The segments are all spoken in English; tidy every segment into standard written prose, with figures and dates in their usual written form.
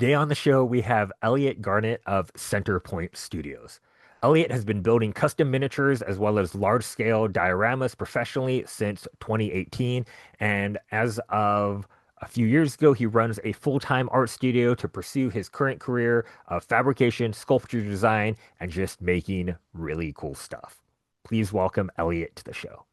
Today on the show, we have Elliot Garnett of CenterPoint Studios. Elliot has been building custom miniatures as well as large-scale dioramas professionally since 2018, and as of a few years ago, he runs a full-time art studio to pursue his current career of fabrication, sculpture design, and just making really cool stuff. Please welcome Elliot to the show.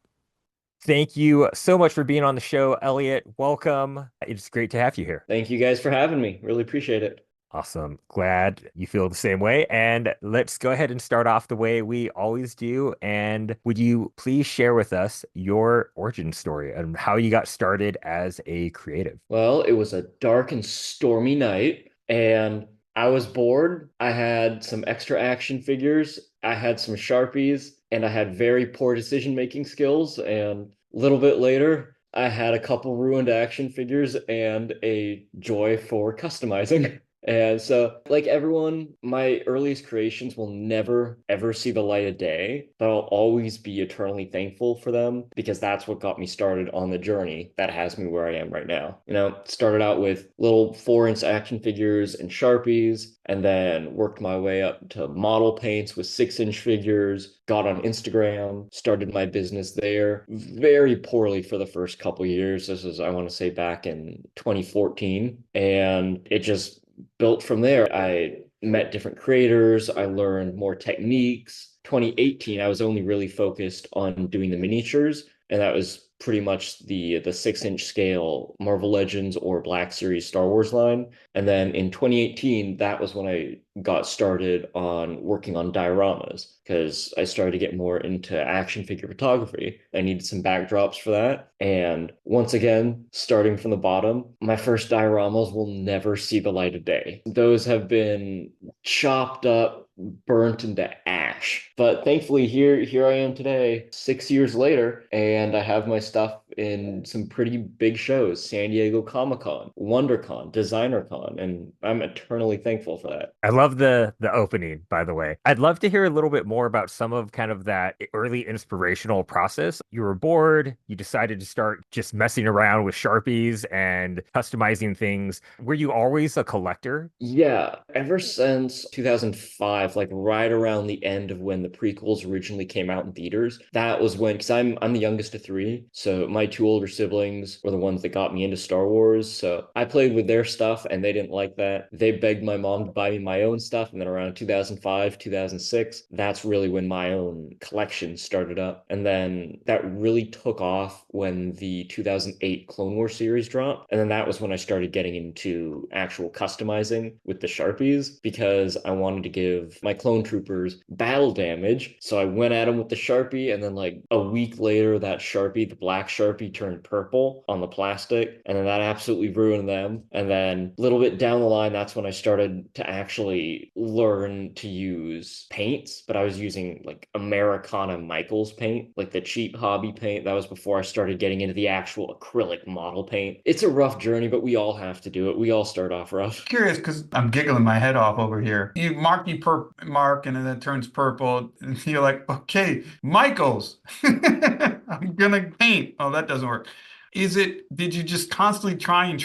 Thank you so much for being on the show, Elliot. Welcome. It's great to have you here. Thank you guys for having me. Really appreciate it. Awesome. Glad you feel the same way. And let's go ahead and start off the way we always do. And would you please share with us your origin story and how you got started as a creative? Well, it was a dark and stormy night, and I was bored. I had some extra action figures, I had some Sharpies, and I had very poor decision-making skills. And a little bit later, I had a couple ruined action figures and a joy for customizing. And so, like everyone, my earliest creations will never ever see the light of day, but I'll always be eternally thankful for them because that's what got me started on the journey that has me where I am right now. Started out with little 4-inch action figures and Sharpies, and then worked my way up to model paints with 6-inch figures, got on Instagram, started my business there very poorly for the first couple years. This is, I want to say, back in 2014, and it just built from there. I met different creators, I learned more techniques. 2018, I was only really focused on doing the miniatures, and that was pretty much the 6-inch scale Marvel Legends or Black Series Star Wars line. And then in 2018, that was when I got started on working on dioramas because I started to get more into action figure photography. I needed some backdrops for that. And once again, starting from the bottom, my first dioramas will never see the light of day. Those have been chopped up, burnt into ash. But thankfully here I am today, 6 years later, and I have my stuff in some pretty big shows: San Diego Comic-Con, WonderCon, DesignerCon, and I'm eternally thankful for that. I love the opening, by the way. I'd love to hear a little bit more about some of kind of that early inspirational process. You were bored, you decided to start just messing around with Sharpies and customizing things. Were you always a collector? Yeah, ever since 2005, like right around the end of when the prequels originally came out in theaters, that was when, because I'm the youngest of three, so my two older siblings were the ones that got me into Star Wars. So I played with their stuff and they didn't like that. They begged my mom to buy me my own stuff, and then around 2005, 2006, that's really when my own collection started up. And then that really took off when the 2008 Clone Wars series dropped, and then that was when I started getting into actual customizing with the Sharpies because I wanted to give my clone troopers battle damage. So I went at them with the Sharpie, and then like a week later, that Sharpie, the black Sharpie, turned purple on the plastic, and then that absolutely ruined them. And then a little bit down the line, that's when I started to actually learn to use paints, but I was using like Americana Michaels paint, like the cheap hobby paint. That was before I started getting into the actual acrylic model paint. It's a rough journey, but we all have to do it. We all start off rough. Curious because I'm giggling my head off over here. You mark and then it turns purple, and you're like, okay, Michaels, I'm gonna paint. Oh, that doesn't work. Did you just constantly try and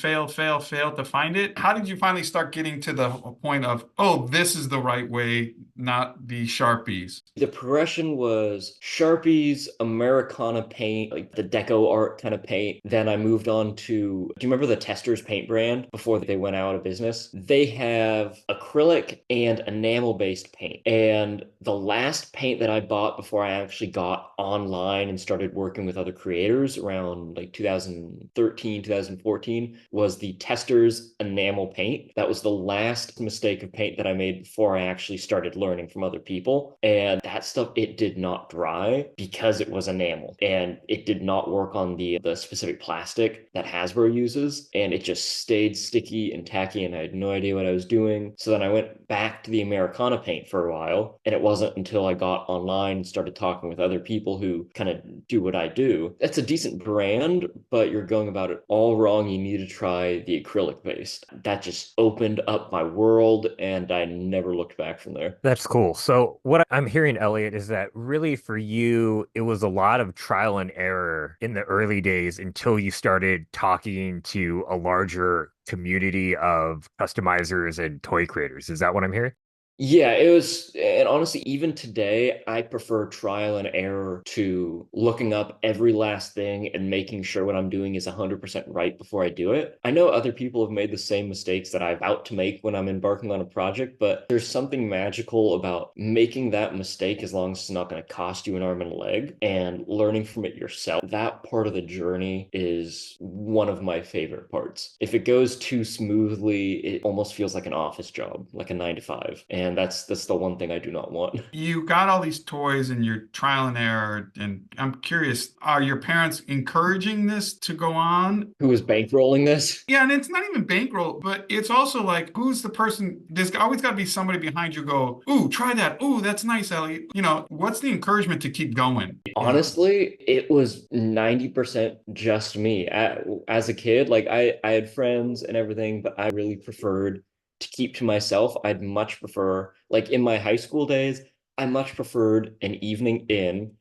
fail to find it? How did you finally start getting to the point of, oh, this is the right way, not the Sharpies? The progression was Sharpies, Americana paint, like the deco art kind of paint. Then I moved on to, do you remember the Testors paint brand before they went out of business? They have acrylic and enamel-based paint. And the last paint that I bought before I actually got online and started working with other creators around like 2013, 2014 was the Testors enamel paint. That was the last mistake of paint that I made before I actually started learning from other people. And that stuff, it did not dry because it was enamel, and it did not work on the specific plastic that Hasbro uses, and it just stayed sticky and tacky, and I had no idea what I was doing. So then I went back to the Americana paint for a while, and it wasn't until I got online and started talking with other people who kind of do what I do. That's a decent brand, but you're going about it all wrong. You need to try the acrylic based. That just opened up my world, and I never looked back from there. That's cool. So what I'm hearing, Elliot, is that really for you, it was a lot of trial and error in the early days until you started talking to a larger community of customizers and toy creators. Is that what I'm hearing? Yeah, it was, and honestly, even today, I prefer trial and error to looking up every last thing and making sure what I'm doing is 100% right before I do it. I know other people have made the same mistakes that I'm about to make when I'm embarking on a project, but there's something magical about making that mistake as long as it's not going to cost you an arm and a leg and learning from it yourself. That part of the journey is one of my favorite parts. If it goes too smoothly, it almost feels like an office job, like a 9 to 5. And that's the one thing I do not want. You got all these toys and you're trial and error, and I'm curious, are your parents encouraging this to go on? Who is bankrolling this? Yeah, and it's not even bankroll, but it's also like, who's the person? There's always got to be somebody behind you go, ooh, try that. Ooh, that's nice, Ellie. What's the encouragement to keep going? Honestly, it was 90% just me. As a kid, like I had friends and everything, but I really preferred to keep to myself. I'd much prefer, like in my high school days, I much preferred an evening in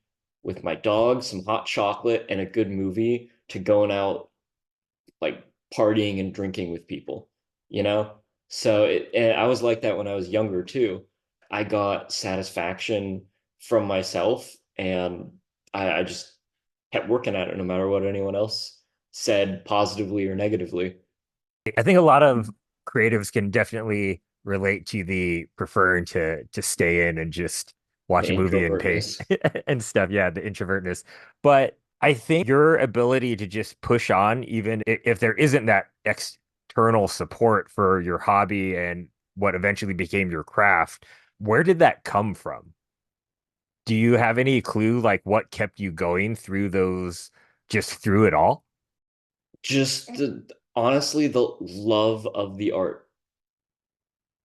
with my dog, some hot chocolate, and a good movie to going out like partying and drinking with people, you know? And I was like that when I was younger too. I got satisfaction from myself, and I just kept working at it no matter what anyone else said, positively or negatively. I think a lot of creatives can definitely relate to the preferring to stay in and just The watch a movie and paint introvertness. and stuff. Yeah, the introvertness. But I think your ability to just push on, even if there isn't that external support for your hobby and what eventually became your craft, where did that come from? Do you have any clue like what kept you going through just through it all? Just honestly, the love of the art.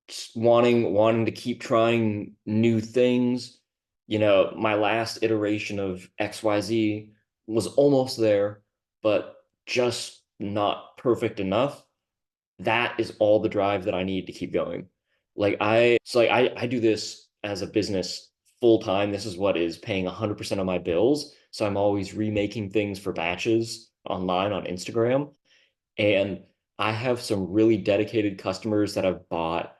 Just wanting to keep trying new things. My last iteration of XYZ was almost there, but just not perfect enough. That is all the drive that I need to keep going. I do this as a business full time. This is what is paying 100% of my bills. So I'm always remaking things for batches online on Instagram. And I have some really dedicated customers that have bought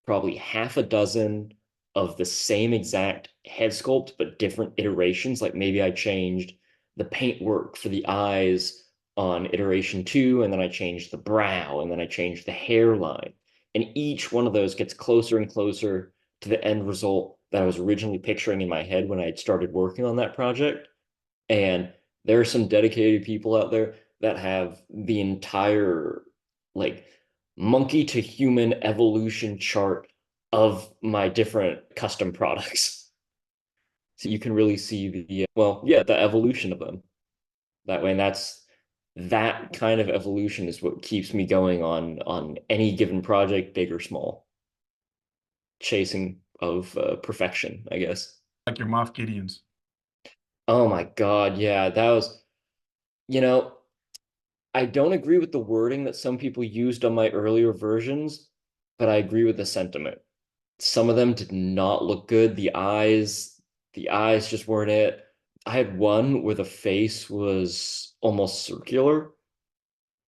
probably half a dozen of the same exact head sculpt, but different iterations. Like maybe I changed the paint work for the eyes on iteration two, and then I changed the brow, and then I changed the hairline. And each one of those gets closer and closer to the end result that I was originally picturing in my head when I had started working on that project. And there are some dedicated people out there that have the entire like monkey to human evolution chart of my different custom products. So you can really see the evolution of them that way. And that kind of evolution is what keeps me going on any given project, big or small, chasing of perfection, I guess. Like your Moff Gideons. Oh my God, yeah, that was, you know, I don't agree with the wording that some people used on my earlier versions, but I agree with the sentiment. Some of them did not look good. The eyes just weren't it. I had one where the face was almost circular.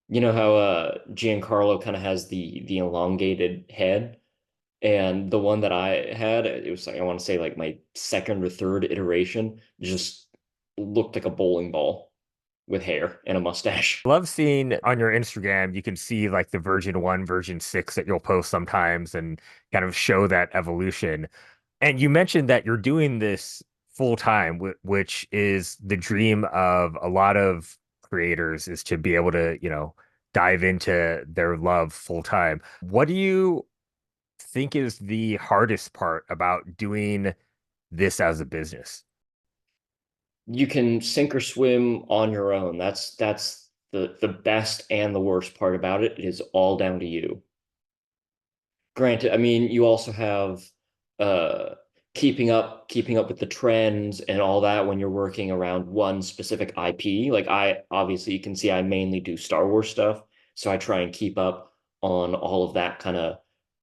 You know how Giancarlo kind of has the elongated head, and the one that I had, it was like I want to say like my second or third iteration, just looked like a bowling ball with hair and a mustache. Love seeing on your Instagram, you can see like the version one, version six that you'll post sometimes and kind of show that evolution. And you mentioned that you're doing this full time, which is the dream of a lot of creators is to be able to, dive into their love full time. What do you think is the hardest part about doing this as a business? You can sink or swim on your own. That's the best and the worst part about it. It is all down to you. Granted, I mean, you also have keeping up with the trends and all that when you're working around one specific IP. Like I obviously you can see I mainly do Star Wars stuff, so I try and keep up on all of that kind of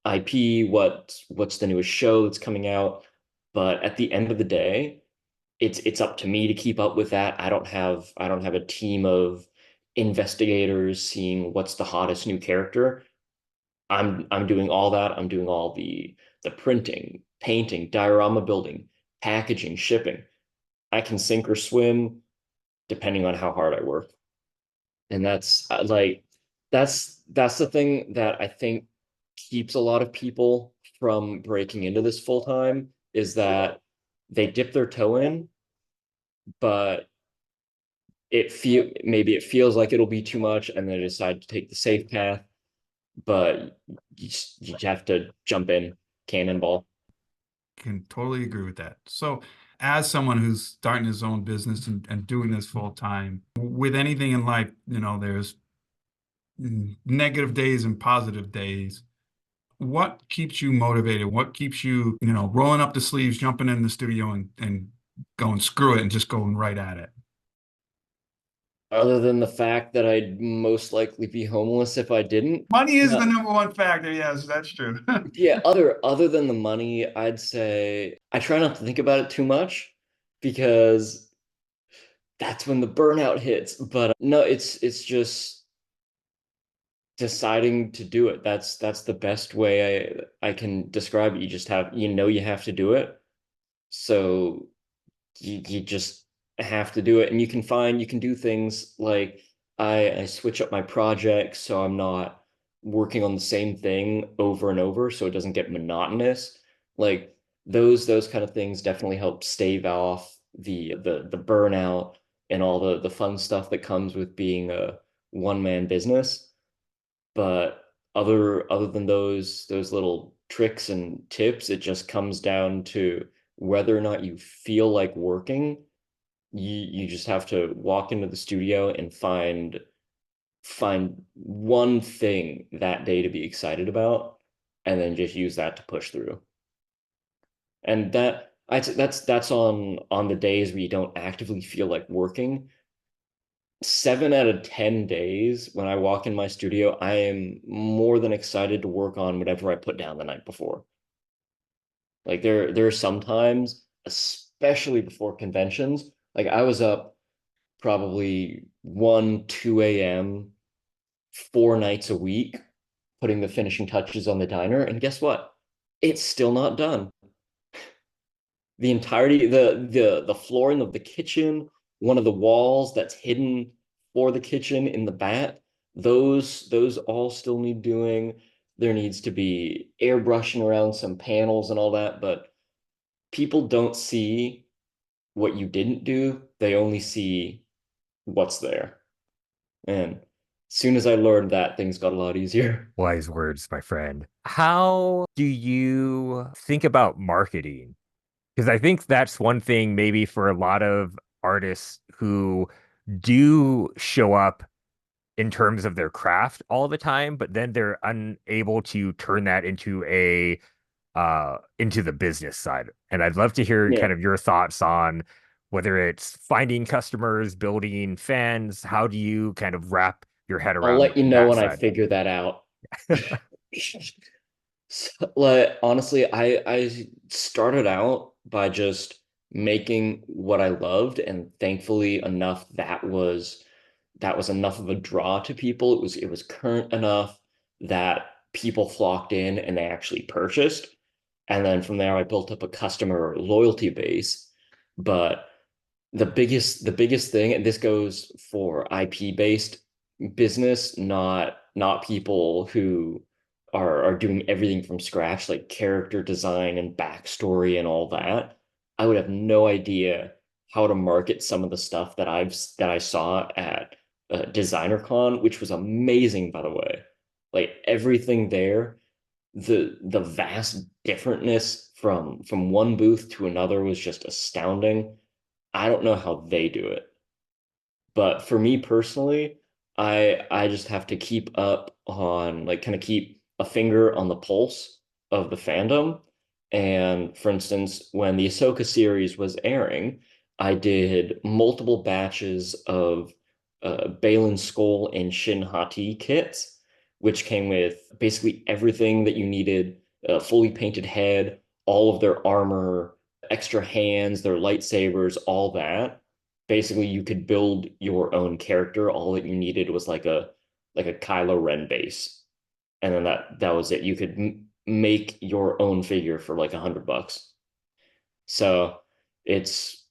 IP, what's the newest show that's coming out. But at the end of the day, it's up to me to keep up with that. I don't have a team of investigators seeing what's the hottest new character. I'm doing all that. I'm doing all the printing, painting, diorama building, packaging, shipping. I can sink or swim depending on how hard I work. And that's like that's the thing that I think keeps a lot of people from breaking into this full time is that they dip their toe in, but maybe it feels like it'll be too much and they decide to take the safe path, but you have to jump in, cannonball. Can totally agree with that. So, as someone who's starting his own business and doing this full time, with anything in life, there's negative days and positive days. What keeps you motivated? What keeps you, rolling up the sleeves, jumping in the studio and going screw it and just going right at it? Other than the fact that I'd most likely be homeless if I didn't. Money is the No, number one factor. Yes, that's true. yeah, other than the money, I'd say I try not to think about it too much because that's when the burnout hits. But no, it's just deciding to do it. That's the best way I can describe it. You just have you have to do it. So you just have to do it. And you can do things like I switch up my projects so I'm not working on the same thing over and over so it doesn't get monotonous. Like those kind of things definitely help stave off the burnout and all the fun stuff that comes with being a one man business. But other than those little tricks and tips, it just comes down to whether or not you feel like working. You just have to walk into the studio and find one thing that day to be excited about, and then just use that to push through. And that's on the days where you don't actively feel like working. 7 out of 10 days when I walk in my studio, I am more than excited to work on whatever I put down the night before. Like there are some times, especially before conventions, like I was up probably 1, 2 a.m. 4 nights a week, putting the finishing touches on the diner. And guess what? It's still not done. The entirety, the flooring of the kitchen, one of the walls that's hidden for the kitchen in the back, those all still need doing. There needs to be airbrushing around some panels and all that, but people don't see what you didn't do. They only see what's there. And as soon as I learned that, things got a lot easier. Wise words, my friend. How do you think about marketing? Because I think that's one thing maybe for a lot of artists who do show up in terms of their craft all the time, but then they're unable to turn that into the business side. And I'd love to hear Yeah, kind of your thoughts on whether it's finding customers, building fans. How do you kind of wrap your head I'll around let you know that when I side? figure that out. So, like honestly, I started out by just making what I loved, and thankfully enough that was enough of a draw to people. It was current enough that people flocked in and they actually purchased. And then from there, I built up a customer loyalty base. But the biggest thing, and this goes for IP based business, not people who are doing everything from scratch, like character design and backstory and all that. I would have no idea how to market some of the stuff that I saw at DesignerCon, which was amazing, by the way. Like everything there, the vast differentness from one booth to another was just astounding. I don't know how they do it. But for me personally, I just have to keep up on like kind of keep a finger on the pulse of the fandom And for instance, when the Ahsoka series was airing, I did multiple batches of Balin Skull and Shin Hati kits, which came with basically everything that you needed, a fully painted head, all of their armor, extra hands, their lightsabers, all that. Basically, you could build your own character. All that you needed was like a Kylo Ren base, and then that was it. You could make your own figure for like $100. So it's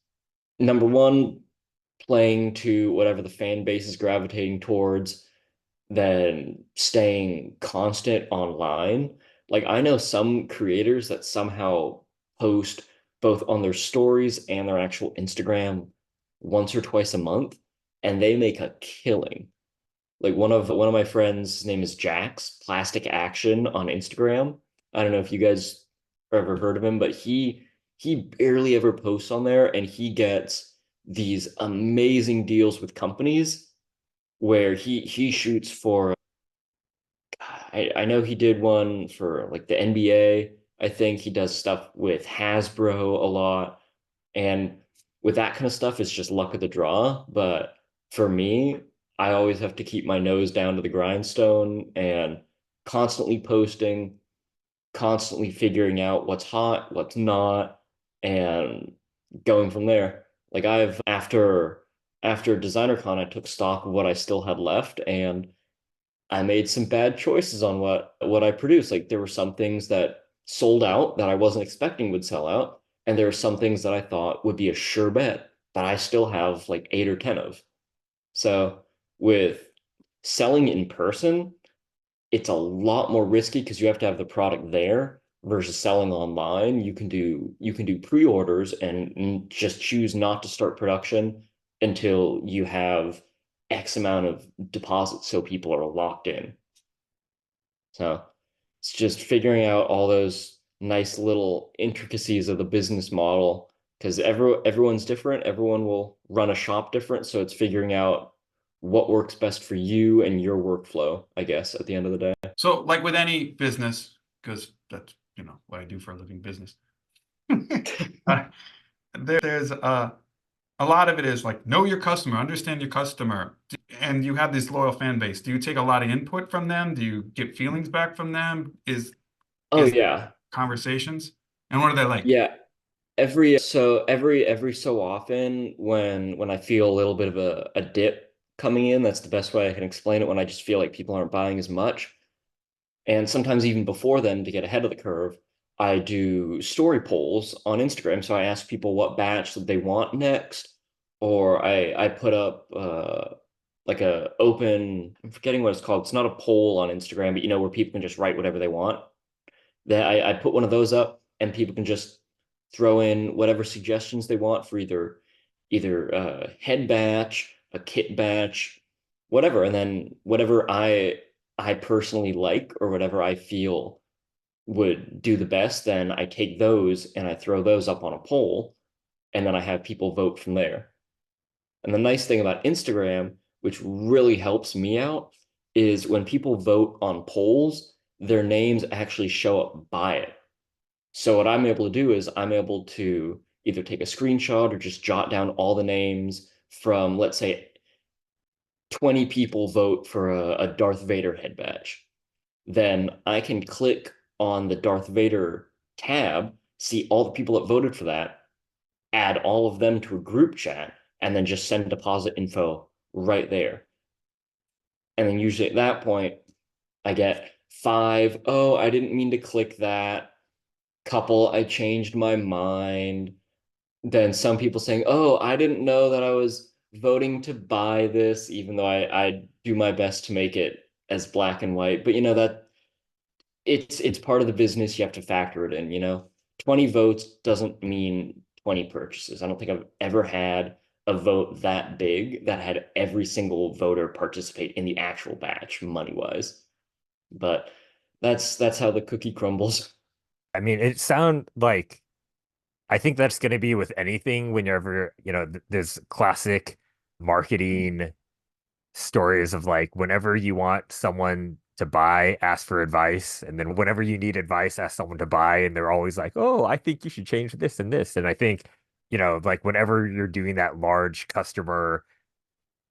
number one, playing to whatever the fan base is gravitating towards, then staying constant online. Like I know some creators that somehow post both on their stories and their actual Instagram once or twice a month, and they make a killing. Like one of my friends, his name is Jax, Plastic Action on Instagram. I don't know if you guys ever heard of him, but he barely ever posts on there, and he gets these amazing deals with companies where he shoots for, I know he did one for like the NBA. I think he does stuff with Hasbro a lot. And with that kind of stuff, it's just luck of the draw. But for me, I always have to keep my nose down to the grindstone and constantly posting, constantly figuring out what's hot, what's not, and going from there. Like I've after DesignerCon, I took stock of what I still had left, and I made some bad choices on what I produced. Like there were some things that sold out that I wasn't expecting would sell out, and there are some things that I thought would be a sure bet that I still have like 8 or 10 of. So with selling in person, it's a lot more risky because you have to have the product there versus selling online. You can do pre-orders and just choose not to start production until you have X amount of deposits so people are locked in. So it's just figuring out all those nice little intricacies of the business model because everyone's different. Everyone will run a shop different. So it's figuring out what works best for you and your workflow, I guess, at the end of the day. So, like with any business, because that's what I do for a living, business. uh, there's a lot of it is like know your customer, understand your customer, and you have this loyal fan base. Do you take a lot of input from them? Do you get feelings back from them? Oh Is yeah. conversations, and what are they like? Yeah. Every so often when I feel a little bit of a dip coming in, that's the best way I can explain it, when I just feel like people aren't buying as much. And sometimes even before then, to get ahead of the curve, I do story polls on Instagram. So I ask people what batch that they want next, or I put up like a open, I'm forgetting what it's called. It's not a poll on Instagram, but where people can just write whatever they want. That I put one of those up, and people can just throw in whatever suggestions they want for either a head batch, a kit batch, whatever, and then whatever I personally like or whatever I feel would do the best, then I take those and I throw those up on a poll, and then I have people vote from there. And the nice thing about Instagram, which really helps me out, is when people vote on polls, their names actually show up by it. So what I'm able to do is I'm able to either take a screenshot or just jot down all the names from, let's say, 20 people vote for a Darth Vader head badge. Then I can click on the Darth Vader tab, see all the people that voted for that, add all of them to a group chat, and then just send deposit info right there. And then usually at that point, I get five, oh, I didn't mean to click that. Couple, I changed my mind. Then some people saying, oh, I didn't know that I was voting to buy this, even though I do my best to make it as black and white. But that it's part of the business. You have to factor it in. 20 votes doesn't mean 20 purchases. I don't think I've ever had a vote that big that had every single voter participate in the actual batch money wise. But that's how the cookie crumbles. I mean, it sound like I think that's going to be with anything whenever, there's classic marketing stories of like whenever you want someone to buy, ask for advice, and then whenever you need advice, ask someone to buy, and they're always like, "Oh, I think you should change this and this." And I think, like whenever you're doing that large customer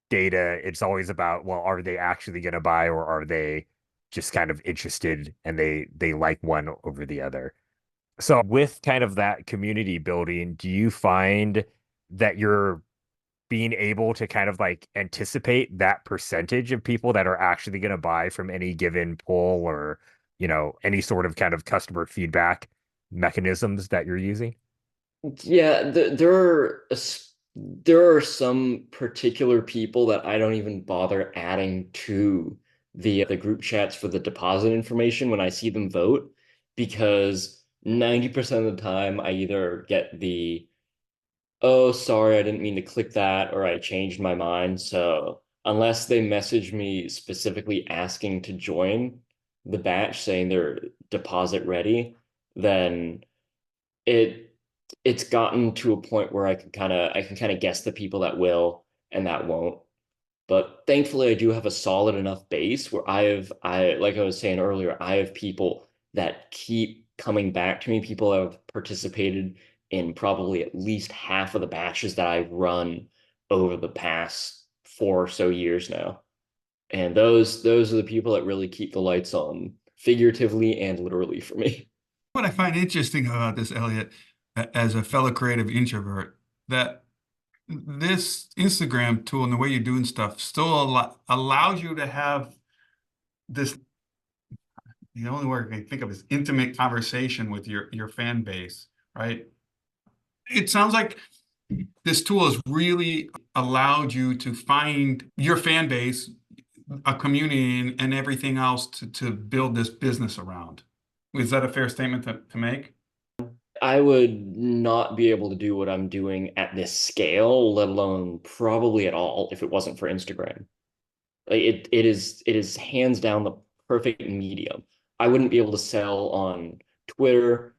data, it's always about, well, are they actually going to buy or are they just kind of interested and they like one over the other? So with kind of that community building, do you find that you're being able to kind of like anticipate that percentage of people that are actually going to buy from any given poll or, any sort of kind of customer feedback mechanisms that you're using? Yeah, there are some particular people that I don't even bother adding to the group chats for the deposit information when I see them vote, because 90% of the time I either get the, oh, sorry, I didn't mean to click that, or I changed my mind. So unless they message me specifically asking to join the batch saying they're deposit ready, then it it's gotten to a point where I can kind of guess the people that will and that won't. But thankfully I do have a solid enough base where I like I was saying earlier, I have people that keep coming back to me, people that have participated in probably at least half of the batches that I've run over the past 4 or so years now. And those are the people that really keep the lights on, figuratively and literally, for me. What I find interesting about this, Elliot, as a fellow creative introvert, that this Instagram tool and the way you're doing stuff still allows you to have this, the only word I can think of is intimate conversation with your fan base, right? It sounds like this tool has really allowed you to find your fan base, a community, and everything else to build this business around. Is that a fair statement to make? I would not be able to do what I'm doing at this scale, let alone probably at all, if it wasn't for Instagram. Like it is hands down the perfect medium. I wouldn't be able to sell on Twitter,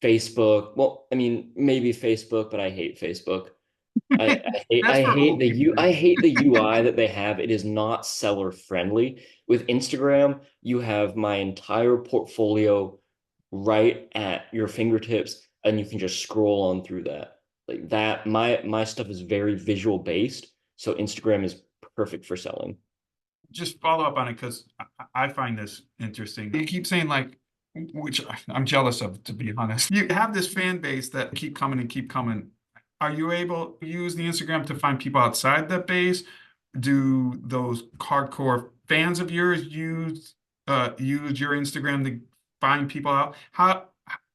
Facebook. Well, I mean, maybe Facebook, but I hate Facebook. That's for old people. I hate the UI that they have. It is not seller friendly. With Instagram, you have my entire portfolio right at your fingertips, and you can just scroll on through that. Like that, my stuff is very visual based, so Instagram is perfect for selling. Just follow up on it because I find this interesting. You keep saying like, which I'm jealous of, to be honest. You have this fan base that keep coming and keep coming. Are you able to use the Instagram to find people outside that base? Do those hardcore fans of yours use your Instagram to find people out? How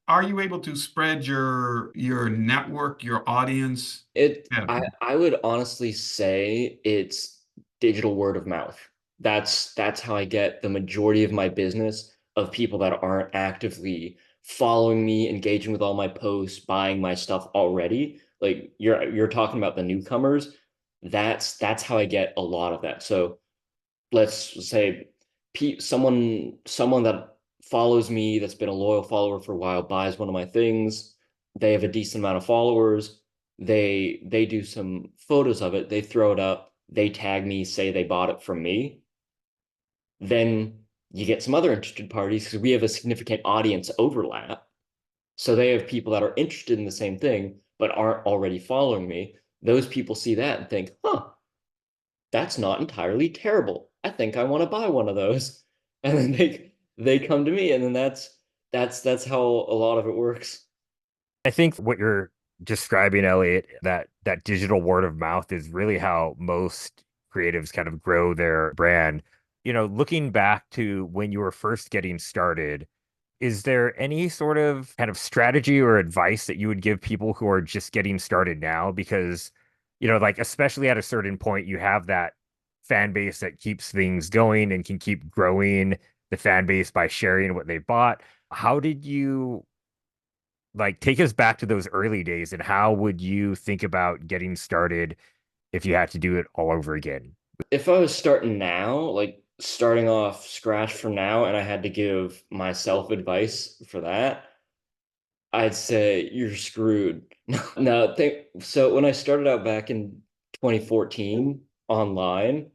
are you able to spread your network, your audience? Yeah. I would honestly say it's digital word of mouth. That's how I get the majority of my business, of people that aren't actively following me, engaging with all my posts, buying my stuff already. Like you're talking about the newcomers. That's how I get a lot of that. So let's say someone that follows me, that's been a loyal follower for a while, buys one of my things. They have a decent amount of followers. They do some photos of it, they throw it up, they tag me, say they bought it from me. Then you get some other interested parties, because we have a significant audience overlap. So they have people that are interested in the same thing but aren't already following me. Those people see that and think, huh, that's not entirely terrible. I think I want to buy one of those. And then they come to me, and then that's how a lot of it works. I think what you're describing, Elliot, that digital word of mouth is really how most creatives kind of grow their brand. Looking back to when you were first getting started, is there any sort of kind of strategy or advice that you would give people who are just getting started now? Because, like especially at a certain point, you have that fan base that keeps things going and can keep growing the fan base by sharing what they bought. How did you like take us back to those early days and how would you think about getting started if you had to do it all over again? If I was starting now, like starting off scratch from now, and I had to give myself advice for that, I'd say you're screwed. No, think so. When I started out back in 2014 online,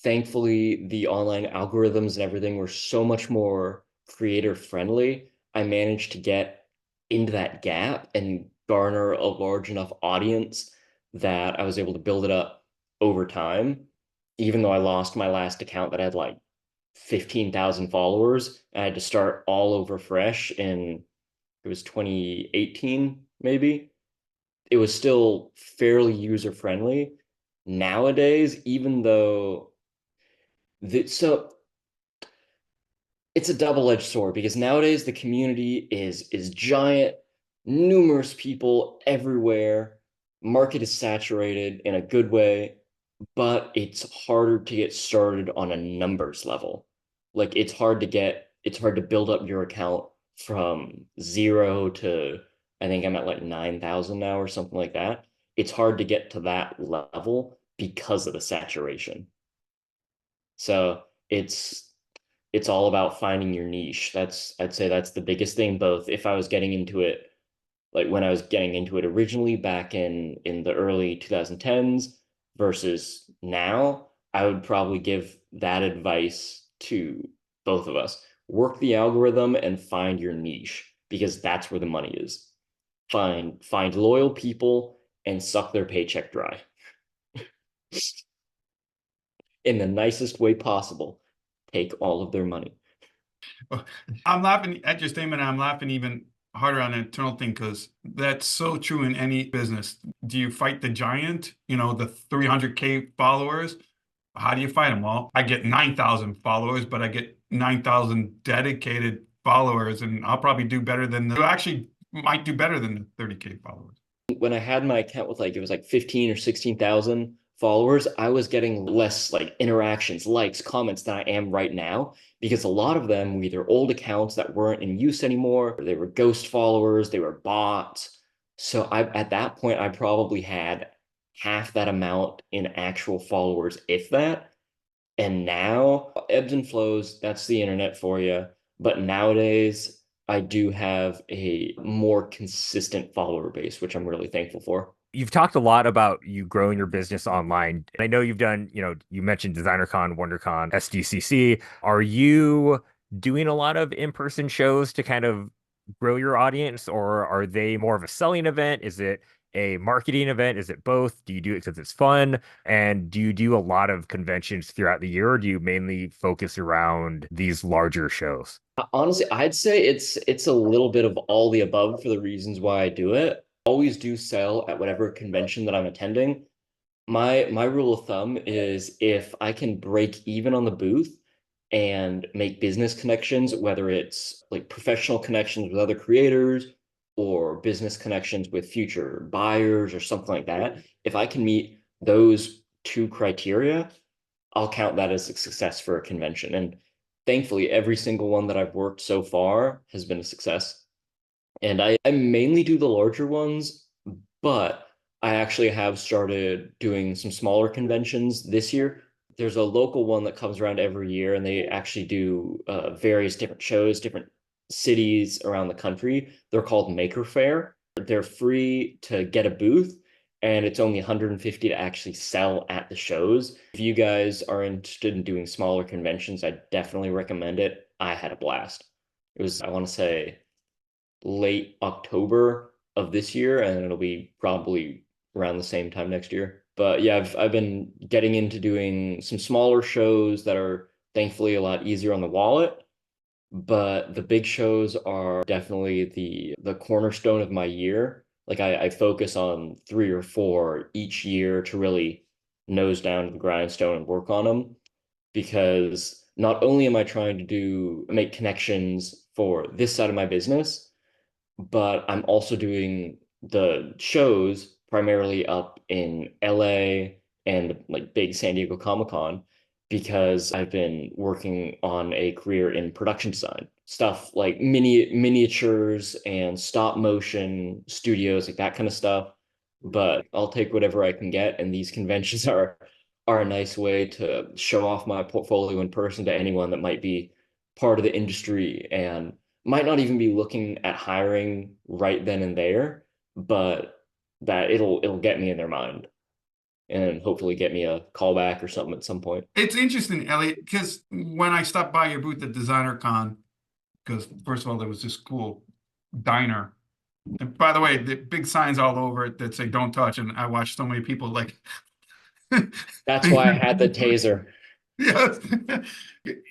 thankfully, the online algorithms and everything were so much more creator friendly. I managed to get into that gap and garner a large enough audience that I was able to build it up over time. Even though I lost my last account that had like 15,000 followers, I had to start all over fresh in it was 2018, maybe. It was still fairly user friendly. Nowadays, even though so it's a double-edged sword because nowadays the community is giant, numerous people everywhere. Market is saturated in a good way, but it's harder to get started on a numbers level. Like it's hard to build up your account from zero to I think I'm at like 9,000 now or something like that. It's hard to get to that level because of the saturation. So it's all about finding your niche. I'd say that's the biggest thing, both if I was getting into it like when I was getting into it originally back in the early 2010s versus now, I would probably give that advice to both of us. Work the algorithm and find your niche because that's where the money is. Find loyal people and suck their paycheck dry in the nicest way possible. Take all of their money. I'm laughing at your statement. I'm laughing even harder on the internal thing because that's so true in any business. Do you fight the giant, the 300K followers? How do you fight them? Well, I get 9,000 followers, but I get 9,000 dedicated followers, and I'll probably do better than you actually might do better than the 30K followers. When I had my account with like it was like 15 or 16,000 followers, I was getting less like interactions, likes, comments than I am right now because a lot of them were either old accounts that weren't in use anymore, or they were ghost followers, they were bots. So I at that point I probably had half that amount in actual followers, if that. And now, ebbs and flows, that's the internet for you. But nowadays, I do have a more consistent follower base, which I'm really thankful for. You've talked a lot about you growing your business online. I know you've done, you mentioned DesignerCon, WonderCon, SDCC. Are you doing a lot of in-person shows to kind of grow your audience, or are they more of a selling event? Is it a marketing event? Is it both? Do you do it because it's fun? And do you do a lot of conventions throughout the year, or do you mainly focus around these larger shows? Honestly, I'd say it's a little bit of all the above for the reasons why I do it. Always do sell at whatever convention that I'm attending. My rule of thumb is if I can break even on the booth and make business connections, whether it's like professional connections with other creators or business connections with future buyers or something like that, if I can meet those two criteria, I'll count that as a success for a convention. And thankfully, every single one that I've worked so far has been a success. And I mainly do the larger ones, but I actually have started doing some smaller conventions this year. There's a local one that comes around every year, and they actually do various different shows, different cities around the country. They're called Maker Fair. They're free to get a booth, and it's only 150 to actually sell at the shows. If you guys are interested in doing smaller conventions, I definitely recommend it. I had a blast. It was, I want to say, late October of this year, and it'll be probably around the same time next year. But yeah, I've been getting into doing some smaller shows that are thankfully a lot easier on the wallet. But the big shows are definitely the cornerstone of my year. Like I focus on three or four each year to really nose down to the grindstone and work on them because not only am I trying to do make connections for this side of my business, but I'm also doing the shows primarily up in LA and like big San Diego Comic-Con because I've been working on a career in production design, stuff like miniatures and stop motion studios, like that kind of stuff. But I'll take whatever I can get, and these conventions are a nice way to show off my portfolio in person to anyone that might be part of the industry and might not even be looking at hiring right then and there, but that it'll get me in their mind. and hopefully get me a call back or something at some point. It's interesting, Elliot, because when I stopped by your booth at Designer Con, because first of all, there was this cool diner. And by the way, the big signs all over it that say "Don't touch," and I watched so many people like. That's why I had the taser. Yes.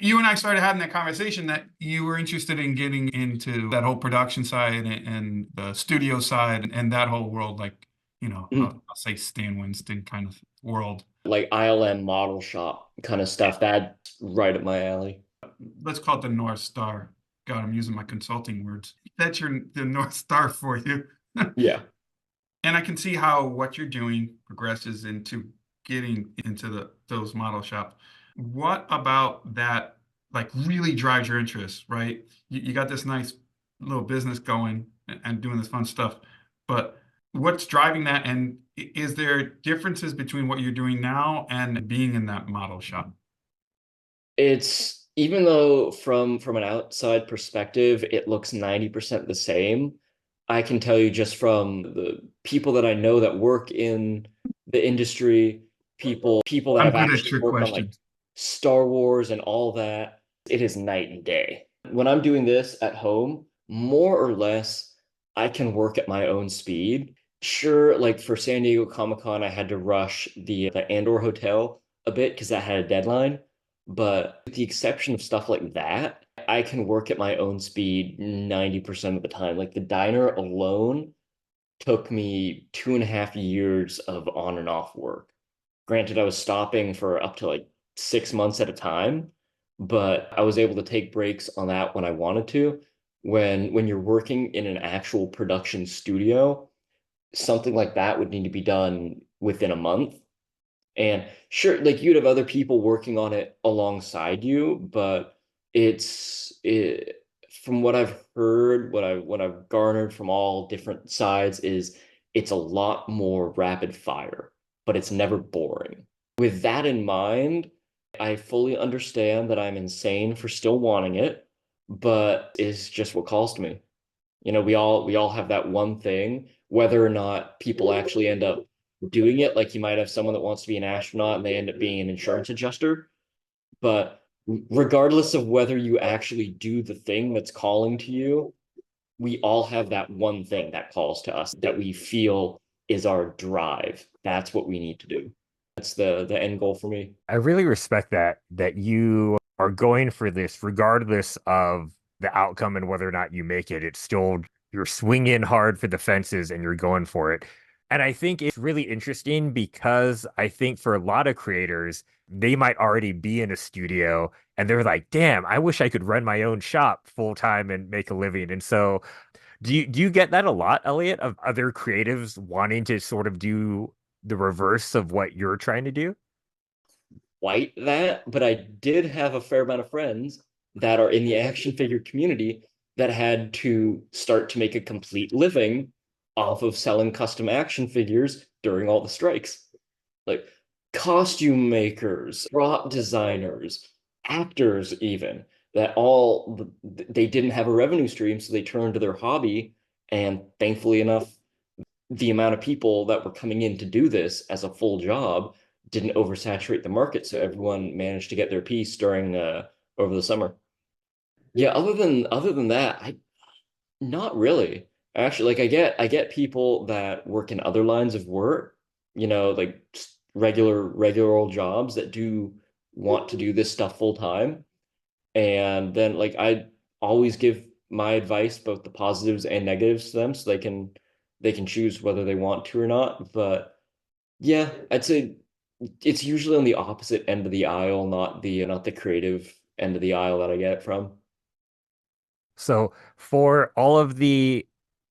You and I started having that conversation that you were interested in getting into that whole production side and the studio side and that whole world, like, I'll say Stan Winston kind of world. Like ILM model shop kind of stuff. That's right up my alley. Let's call it the North Star. God, I'm using my consulting words. That's the North Star for you. Yeah. And I can see how what you're doing progresses into getting into those model shops. What about that like really drives your interest, right? You got this nice little business going and doing this fun stuff, but what's driving that? And is there differences between what you're doing now and being in that model shop? It's even though from an outside perspective, it looks 90% the same. I can tell you just from the people that I know that work in the industry, people that I'm have good at actually trick worked on like questions. Star Wars and all that, it is night and day. When I'm doing this at home, more or less, I can work at my own speed. Sure, like for San Diego Comic-Con, I had to rush the Andor Hotel a bit because that had a deadline. But with the exception of stuff like that, I can work at my own speed 90% of the time. Like the diner alone took me 2.5 years of on and off work. Granted, I was stopping for up to like 6 months at a time, but I was able to take breaks on that when I wanted to. When you're working in an actual production studio, something like that would need to be done within a month. And sure, like you'd have other people working on it alongside you, but from what I've heard, what I've garnered from all different sides is it's a lot more rapid fire, but it's never boring. With that in mind, I fully understand that I'm insane for still wanting it, but it's just what calls to me. We all have that one thing, whether or not people actually end up doing it. Like you might have someone that wants to be an astronaut and they end up being an insurance adjuster. But regardless of whether you actually do the thing that's calling to you, we all have that one thing that calls to us that we feel is our drive. That's what we need to do. That's the end goal for me. I really respect that you are going for this regardless of the outcome and whether or not you make it. It's still you're swinging hard for the fences and you're going for it. And I think it's really interesting because I think for a lot of creators, they might already be in a studio and they're like, damn, I wish I could run my own shop full time and make a living. And so do you get that a lot, Elliot, of other creatives wanting to sort of do the reverse of what you're trying to do? Quite that, but I did have a fair amount of friends that are in the action figure community that had to start to make a complete living off of selling custom action figures during all the strikes. Like costume makers, prop designers, actors, even that all they didn't have a revenue stream, so they turned to their hobby. And thankfully enough, the amount of people that were coming in to do this as a full job didn't oversaturate the market, so everyone managed to get their piece during over the summer. Yeah, other than that, I not really. Actually, like I get people that work in other lines of work, like regular old jobs that do want to do this stuff full time. And then like I always give my advice, both the positives and negatives to them so they can choose whether they want to or not. But yeah, I'd say it's usually on the opposite end of the aisle, not the creative end of the aisle that I get it from. So for all of the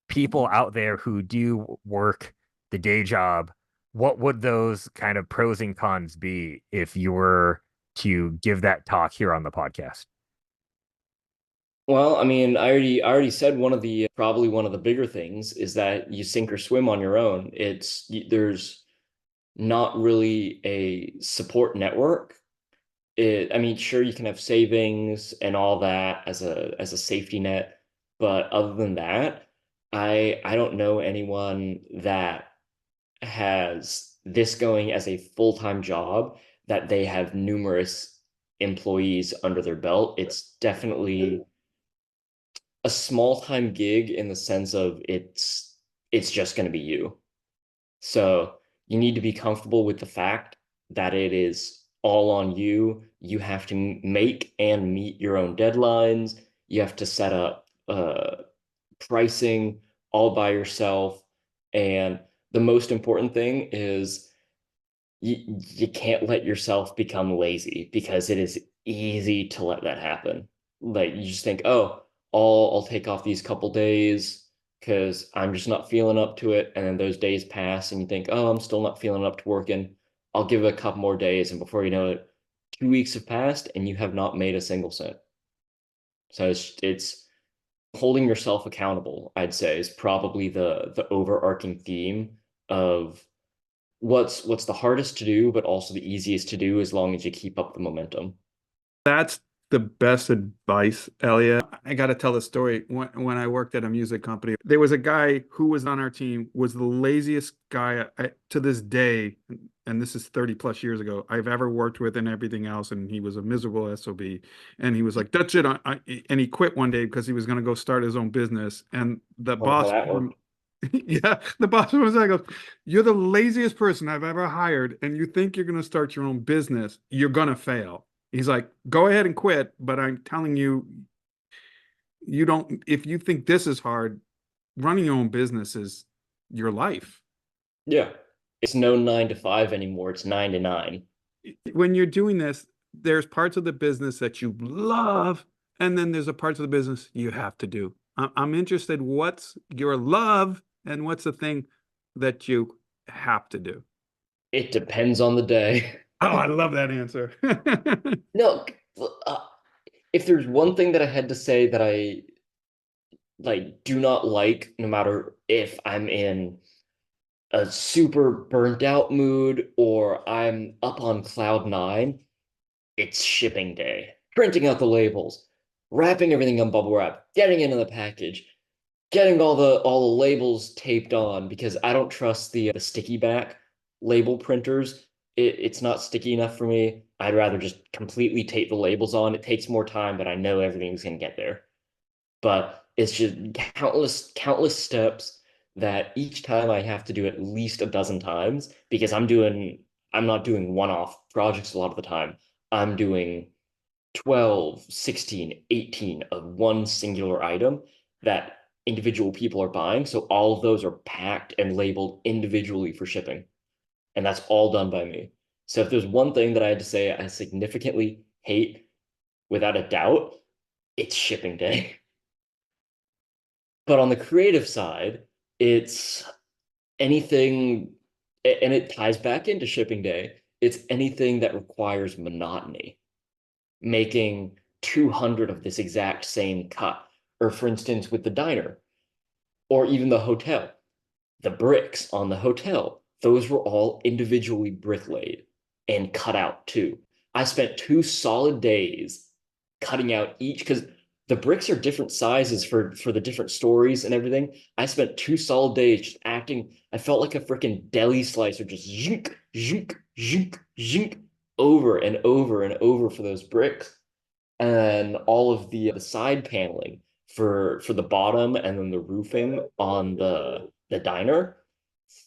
people out there who do work the day job, what would those kind of pros and cons be if you were to give that talk here on the podcast? Well, I mean, I already said one of the probably one of the bigger things is that you sink or swim on your own. There's not really a support network. I mean, sure, you can have savings and all that as a safety net, but other than that, I don't know anyone that has this going as a full-time job that they have numerous employees under their belt. It's definitely a small-time gig in the sense of it's just going to be you. So you need to be comfortable with the fact that it is all on you. You have to make and meet your own deadlines. You have to set up pricing all by yourself. And the most important thing is you can't let yourself become lazy because it is easy to let that happen. Like you just think, oh, I'll take off these couple days because I'm just not feeling up to it. And then those days pass and you think, oh, I'm still not feeling up to working. I'll give it a couple more days. And before you know it, 2 weeks have passed and you have not made a single cent. So it's holding yourself accountable, I'd say, is probably the overarching theme of what's the hardest to do, but also the easiest to do as long as you keep up the momentum. That's the best advice, Elliot. I got to tell the story. When I worked at a music company, there was a guy who was on our team, was the laziest guy to this day, and this is 30 plus years ago, I've ever worked with and everything else. And he was a miserable SOB. And he was like, that's it. And he quit one day because he was going to go start his own business. And the Wonder how boss, that worked. yeah, the boss was like, you're the laziest person I've ever hired, and you think you're going to start your own business, you're going to fail. He's like, go ahead and quit, but I'm telling you, you don't, if you think this is hard, running your own business is your life. Yeah. It's no 9 to 5 anymore. It's 9 to 9. When you're doing this, there's parts of the business that you love, and then there's a parts of the business you have to do. I'm interested, what's your love and what's the thing that you have to do? It depends on the day. Oh, I love that answer. No, uh, if there's one thing that I had to say that I like do not like, no matter if I'm in a super burnt out mood or I'm up on cloud nine, it's shipping day. Printing out the labels, wrapping everything on bubble wrap, getting into the package, getting all the labels taped on because I don't trust the sticky back label printers. It's not sticky enough for me. I'd rather just completely tape the labels on. It takes more time, but I know everything's gonna get there. But it's just countless steps that each time I have to do at least a dozen times because I'm not doing one-off projects a lot of the time. I'm doing 12, 16, 18 of one singular item that individual people are buying. So all of those are packed and labeled individually for shipping. And that's all done by me. So if there's one thing that I had to say I significantly hate without a doubt, it's shipping day. But on the creative side, it's anything, and it ties back into shipping day. It's anything that requires monotony, making 200 of this exact same cut. Or for instance, with the diner, or even the hotel, the bricks on the hotel, those were all individually bricklayed and cut out too. I spent 2 solid days cutting out each because the bricks are different sizes for the different stories and everything. I spent 2 solid days just acting. I felt like a freaking deli slicer, just zhink, zhink, zhink, zhink over and over and over for those bricks and all of the side paneling for the bottom and then the roofing on the diner.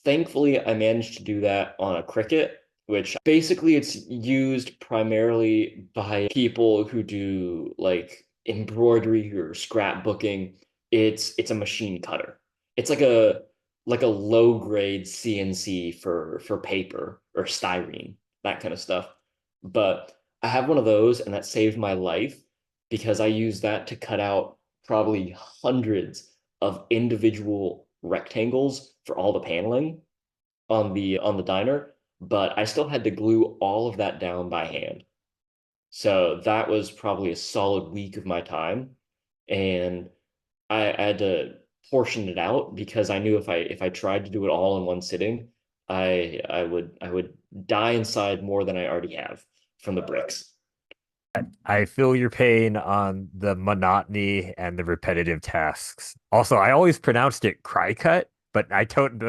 Thankfully, I managed to do that on a Cricut, which basically it's used primarily by people who do like embroidery or scrapbooking. It's a machine cutter. It's like a low grade CNC for paper or styrene, that kind of stuff. But I have one of those and that saved my life because I use that to cut out probably hundreds of individual rectangles for all the paneling on the diner, but I still had to glue all of that down by hand. So that was probably a solid week of my time. And I had to portion it out because I knew if I tried to do it all in one sitting, I would die inside more than I already have from the bricks. I feel your pain on the monotony and the repetitive tasks. Also, I always pronounced it cry cut. but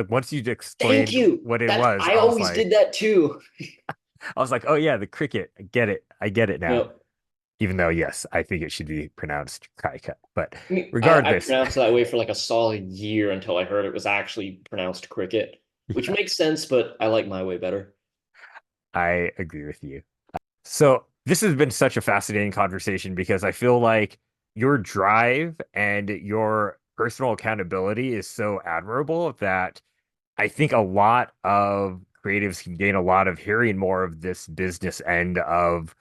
once you Thank explained you. what it That's was, I always did that too. I was like, oh yeah, the cricket. I get it. I get it now. Yep. Even though, yes, I think it should be pronounced Krika. But I mean, I regardless, pronounced it that way for like a solid year until I heard it was actually pronounced cricket, which yeah, makes sense, but I like my way better. I agree with you. So this has been such a fascinating conversation because I feel like your drive and your personal accountability is so admirable that I think a lot of creatives can gain a lot of hearing more of this business end of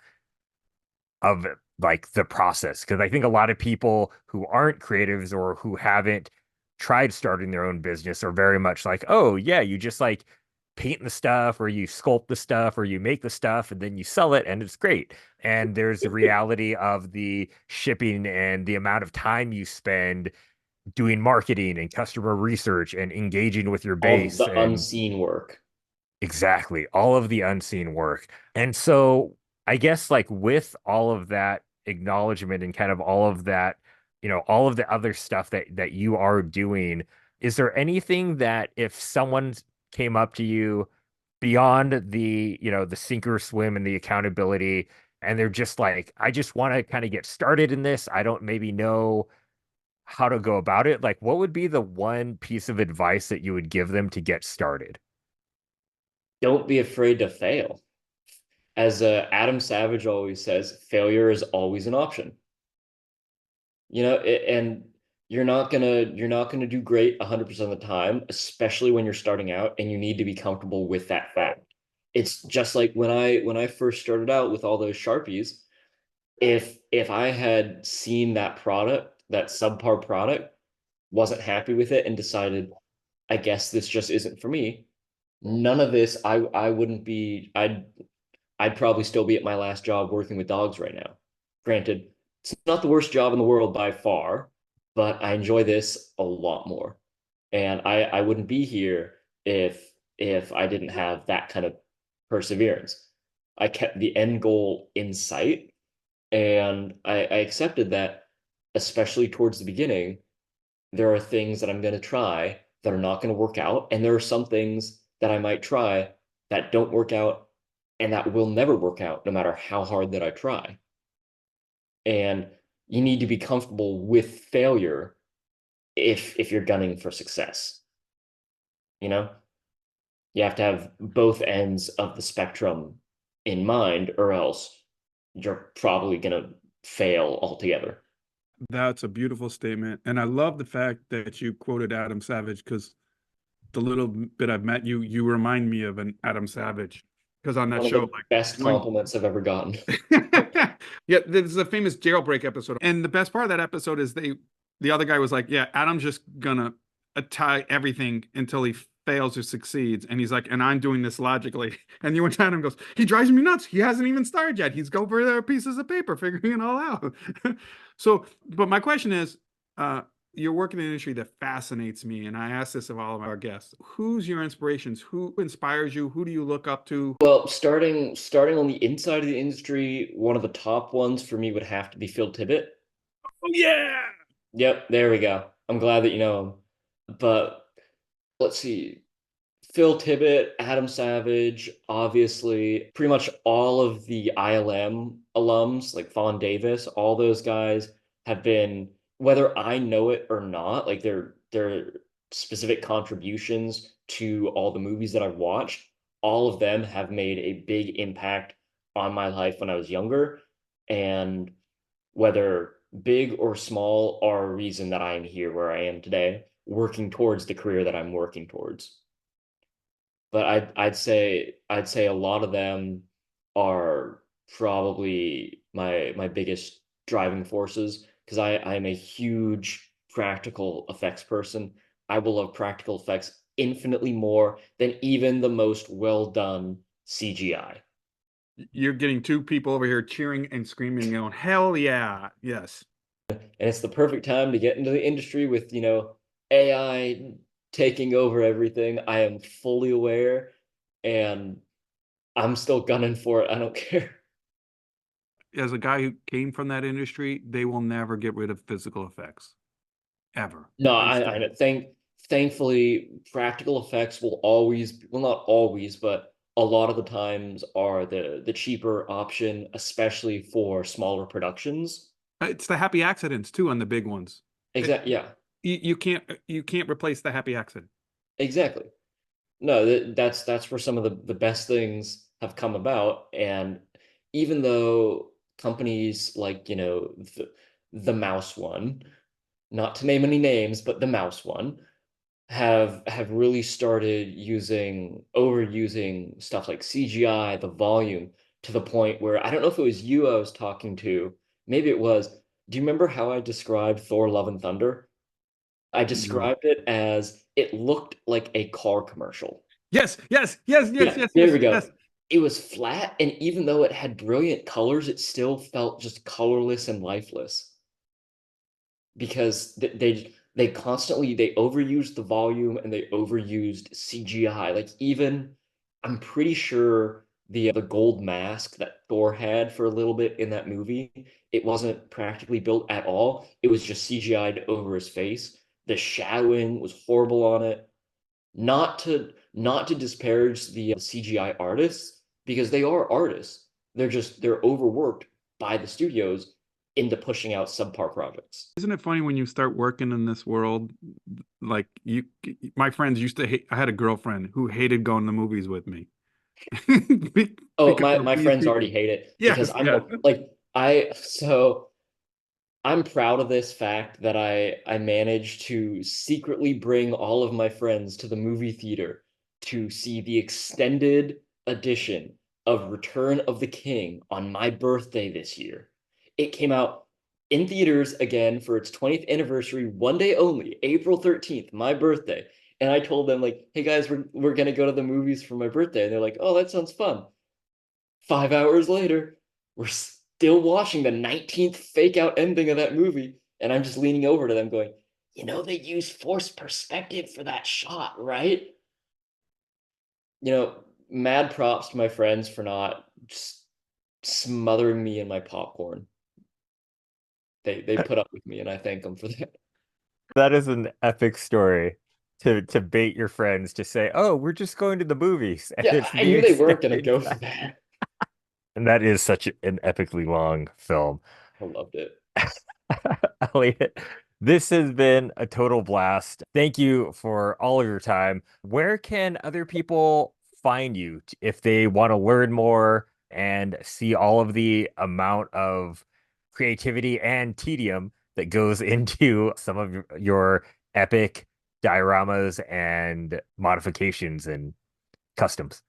like the process. Because I think a lot of people who aren't creatives or who haven't tried starting their own business are very much like, oh yeah, you just like paint the stuff or you sculpt the stuff or you make the stuff and then you sell it and it's great. And there's the reality of the shipping and the amount of time you spend doing marketing and customer research and engaging with your All base the and unseen work. exactly, all of the unseen work. And so I guess like with all of that acknowledgement and kind of all of that, all of the other stuff that you are doing, is there anything that if someone came up to you beyond the sink or swim and the accountability, and they're just like, I just want to kind of get started in this. I don't maybe know how to go about it. Like, what would be the one piece of advice that you would give them to get started? Don't be afraid to fail. As Adam Savage always says, failure is always an option. And you're not gonna do great 100% of the time, especially when you're starting out, and you need to be comfortable with that fact. It's just like when I first started out with all those Sharpies, if I had seen that product, that subpar product, wasn't happy with it and decided, I guess this just isn't for me, none of this, I wouldn't be, I'd probably still be at my last job working with dogs right now. Granted, it's not the worst job in the world by far, but I enjoy this a lot more. And I wouldn't be here if I didn't have that kind of perseverance. I kept the end goal in sight, and I accepted that, especially towards the beginning, there are things that I'm going to try that are not going to work out. And there are some things that I might try that don't work out and that will never work out no matter how hard that I try. And you need to be comfortable with failure if you're gunning for success. You know, you have to have both ends of the spectrum in mind, or else you're probably going to fail altogether. That's a beautiful statement. And I love the fact that you quoted Adam Savage because the little bit I've met you, you remind me of an Adam Savage. Because on that One of show, the like best one compliments I've ever gotten. yeah, there's a famous jailbreak episode. And the best part of that episode is the other guy was like, yeah, Adam's just gonna tie everything until he fails or succeeds. And he's like, and I'm doing this logically. And you went to Adam and goes, he drives me nuts. He hasn't even started yet. He's going over there pieces of paper, figuring it all out. So, but my question is, you're working in an industry that fascinates me, and I ask this of all of our guests. Who's your inspirations? Who inspires you? Who do you look up to? Well, starting on the inside of the industry, one of the top ones for me would have to be Phil Tippett. Oh yeah. Yep, there we go. I'm glad that you know him. But let's see. Phil Tippett, Adam Savage, obviously, pretty much all of the ILM alums, like Fawn Davis, all those guys have been, whether I know it or not, like their specific contributions to all the movies that I've watched, all of them have made a big impact on my life when I was younger. And whether big or small, are a reason that I am here where I am today, working towards the career that I'm working towards. But I'd say a lot of them are probably my biggest driving forces, because I'm a huge practical effects person. I will love practical effects infinitely more than even the most well done CGI. You're getting two people over here cheering and screaming, going, hell yeah. Yes. And it's the perfect time to get into the industry with, AI taking over everything. I am fully aware, and I'm still gunning for it. I don't care. As a guy who came from that industry, they will never get rid of physical effects ever. No, They I still, know. thankfully, practical effects will always, well, not always, but a lot of the times are the cheaper option, especially for smaller productions. It's the happy accidents too on the big ones. Exactly. Yeah, You can't replace the happy accident. exactly. No, that's where some of the best things have come about. And even though companies like, the mouse one, not to name any names, but the mouse one, have really started overusing stuff like CGI, the volume, to the point where I don't know if it was you I was talking to, maybe it was. Do you remember how I described Thor Love and Thunder? I No. described it as it looked like a car commercial. Yes, yes, yes, yes, Yeah, yes, there yes, we go. yes. It was flat, and even though it had brilliant colors, it still felt just colorless and lifeless because they constantly they overused the volume and they overused CGI. Like even I'm pretty sure the gold mask that Thor had for a little bit in that movie, it wasn't practically built at all. It was just CGI'd over his face. The shadowing was horrible on it. Not to disparage the CGI artists because they are artists. They're overworked by the studios into pushing out subpar projects. Isn't it funny when you start working in this world? Like my friends used to hate. I had a girlfriend who hated going to movies with me Oh, because my of these friends people. already hate it because Yes, I'm yes. like I so I'm proud of this fact that I managed to secretly bring all of my friends to the movie theater to see the extended edition of Return of the King on my birthday this year. It came out in theaters again for its 20th anniversary, one day only, April 13th, my birthday. And I told them like, "Hey guys, we're gonna go to the movies for my birthday." And they're like, "Oh, that sounds fun." 5 hours later, we're still watching the 19th fake out ending of that movie. And I'm just leaning over to them going, they use forced perspective for that shot, right? Mad props to my friends for not just smothering me in my popcorn. They put up with me and I thank them for that. That is an epic story to bait your friends to say, "Oh, we're just going to the movies," and Yeah, it's I the knew they weren't gonna extended go for cut. that. And that is such an epically long film. I loved it. Elliot, this has been a total blast. Thank you for all of your time. Where can other people find you if they want to learn more and see all of the amount of creativity and tedium that goes into some of your epic dioramas and modifications and customs?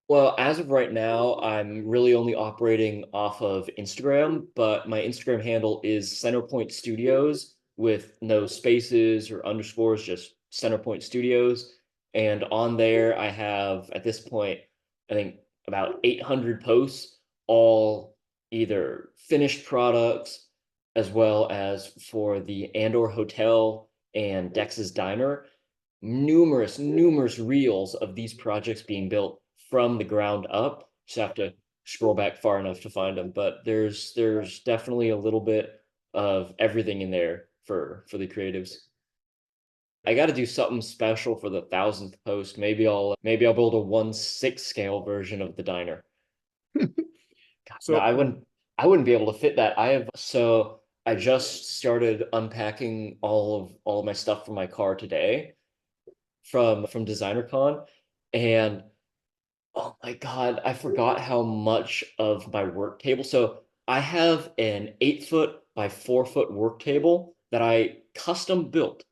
Well, as of right now, I'm really only operating off of Instagram, but my Instagram handle is CenterPoint Studios with no spaces or underscores, just CenterPoint Studios. And on there, I have at this point, I think about 800 posts, all either finished products as well as for the Andor Hotel and Dex's Diner, numerous reels of these projects being built from the ground up. Just have to scroll back far enough to find them, but there's definitely a little bit of everything in there for the creatives. I got to do something special for the 1,000th post. Maybe I'll build a 1/6 scale version of the diner. God, no, So, I wouldn't be able to fit that. I just started unpacking all of my stuff from my car today from DesignerCon, and oh my God, I forgot how much of my work table. So I have an 8 foot by 4 foot work table that I custom built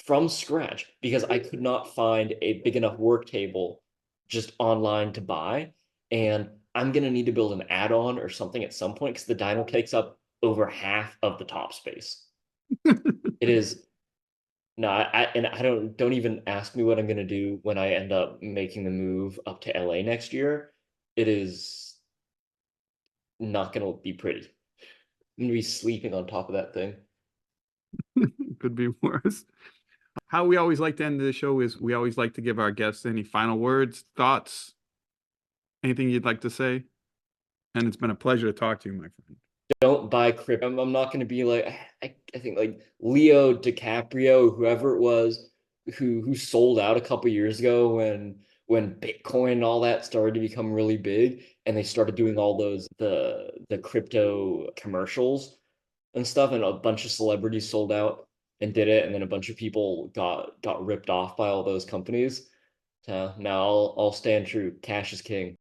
from scratch because I could not find a big enough work table just online to buy. And I'm gonna need to build an add-on or something at some point because the dino takes up over half of the top space. It is no, and I don't even ask me what I'm gonna do when I end up making the move up to LA next year. It is not gonna be pretty. I'm gonna be sleeping on top of that thing. could be worse. How we always like to end the show is we always like to give our guests any final words, thoughts, anything you'd like to say. And it's been a pleasure to talk to you, my friend. Don't buy crypto. I'm not gonna be like I think like Leo DiCaprio, whoever it was, who sold out a couple years ago when Bitcoin and all that started to become really big, and they started doing all those the crypto commercials and stuff, and a bunch of celebrities sold out and did it, and then a bunch of people got ripped off by all those companies. So now I'll stand true. Cash is king.